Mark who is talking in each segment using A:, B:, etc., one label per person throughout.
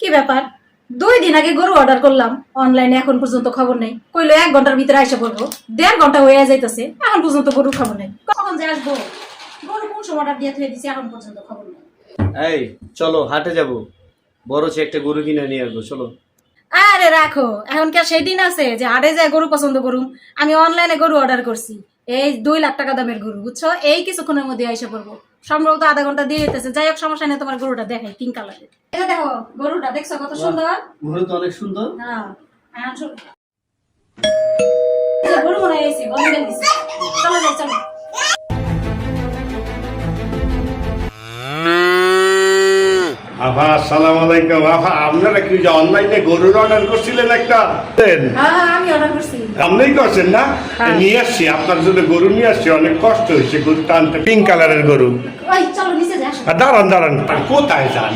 A: কি ব্যাপার? 2 দিন আগে গরু অর্ডার করলাম অনলাইনে, এখন পর্যন্ত খবর নেই। কইলো 1 ঘন্টার ভিতরে আইসা পড়বো, 1.5 ঘন্টা হয়ে যাইতেছে, এখন পর্যন্ত গরু খবর নেই। কখন যে আসবো? গরু কোন সময় অর্ডার দিয়ে থুয়ে দিছি, এখন পর্যন্ত খবর নেই।
B: এই চলো হাটে যাব, বড় চেয়ে একটা গরু কিনে নিয়ে আসবো, চলো।
A: আরে রাখো, এখন কি আর সেই দিন আছে যে হাটে যায় গরু পছন্দ করুম? আমি অনলাইনে গরু অর্ডার করছি, এই 2 লাখ টাকা দামের গরু, বুঝছো? এই কিছুক্ষণের মধ্যে আইসা পড়বো, সম্ভবত আধা ঘন্টা দিয়ে যেতেছে। যাই হোক, সমস্যা নেই, তোমার গরুটা দেখাই, পিঙ্ক কালারের। এটা দেখো, গরুটা দেখছো কত সুন্দর?
B: গরু তো অনেক সুন্দর।
A: হ্যাঁ, এখন এই যে গরু মনে হয় এসে বন্ধ দিছে। চলো যাই, চলো।
C: আফা আসসালামু আলাইকুম। আফা আপনারা কি যে অনলাইনে গরুর অর্ডার করছিলেন একটা?
A: হ্যাঁ, আমি অর্ডার করছি।
C: আপনিই করছেন না?
A: হ্যাঁ।
C: নিয়ে আসছি, আপনার জন্য গরু নিয়ে আসছি। অনেক কষ্ট হয়েছে গরু টানতে, পিঙ্ক কালারের গরু।
A: ওই চলো নিচে যাই, আসো।
C: আর দাঁড়ান দাঁড়ান, আর কোথায় যান?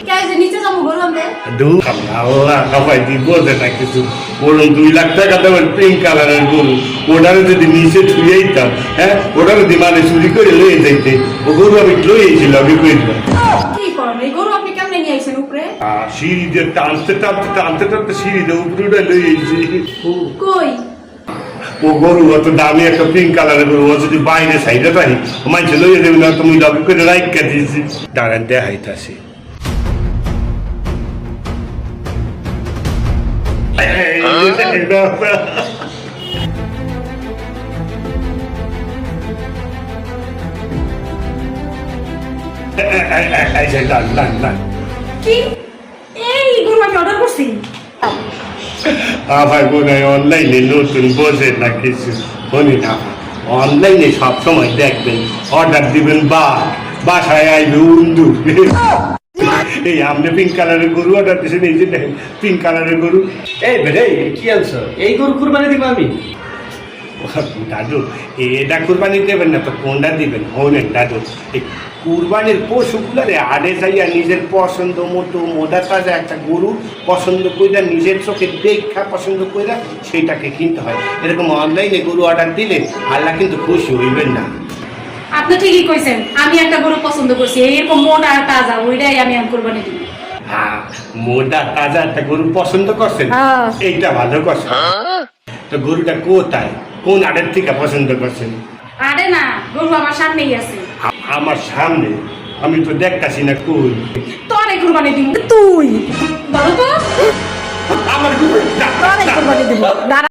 A: কে যে নিচে যাবো গরু আনতে?
C: দূর আল্লাহ, সবাই কি বোঝে না কিছু। বলুন 2 লাখ টাকা দেবেন পিঙ্ক কালারের গরু, ওটারে যদি নিচে ছুঁয়ে দিতাম, হ্যাঁ ওটারে যদি মানে চুরি করে লয়ে যাইতে, ও গরু আমি লইয়েছিল, আমি কই দিলাম।
A: কি করেন এই গরু আপনি কেমনে নিয়ে আইছেন উপরে?
C: সিঁড়ি দিয়ে টানতে টানতে টানতে টানতে সিঁড়ি দিয়ে উপরে উঠে লইয়েছি।
A: কই?
C: ও গরু অত দামি একটা পিঙ্ক কালারের গরু, ও যদি বাইরে সাইডে পাই মাইছে লইয়ে দেবে না, তুমি লগে করে রাইকা দিয়েছি। দাঁড়ান দেখাইতাছি।
A: কি এই গরু আমি অর্ডার করছি?
C: ভাই বোন অনলাইনে নতুন বোঝে না কিছু, শুনি না। অনলাইনে সবসময় দেখবেন অর্ডার দিবেন বাসায় আইবে উন্দু। এই আপনি পিঙ্ক কালারের গরু অর্ডার দিয়েছেন, এই যে দেখেন পিঙ্ক কালারের গরু।
B: এই বেরে কি আনছো? এই গরু কুরবানি দিব আমি।
C: দাদু এটা কুরবানি দেবেন না তো কোনটা দিবেন? হলেন দাদু, এই কুরবানির পশুগুলারে আড়ে যাইয়া নিজের পছন্দ মতো মোটা তাজা একটা গরু পছন্দ কইরা, নিজের চোখে দেখা পছন্দ কইরা সেইটাকে কিনতে হয়। এরকম অনলাইনে গরু অর্ডার দিলে আল্লাহ কিন্তু খুশি হইবেন না।
A: আপনি ঠিকই কইছেন, আমি একটা গরু পছন্দ করছি, এরকম মোটা আর তাজা, ওইটাই আমি কুরবানি দিব।
C: হ্যাঁ, মোটা তাজা একটা গরু পছন্দ করছেন,
A: হ্যাঁ।
C: এইটা ভালো করছেন। তো গরুটা কোথায়, কোন আড়ের থেকে পছন্দ করছেন?
A: আরে না, গরু আমার সামনেই আছে।
C: আমার সামনে? আমি তো দেখতাছি না কই।
A: তোরে কুরবানি দিব তুই, বলো তো।
C: আমার গরু
A: তোরে কুরবানি দিব।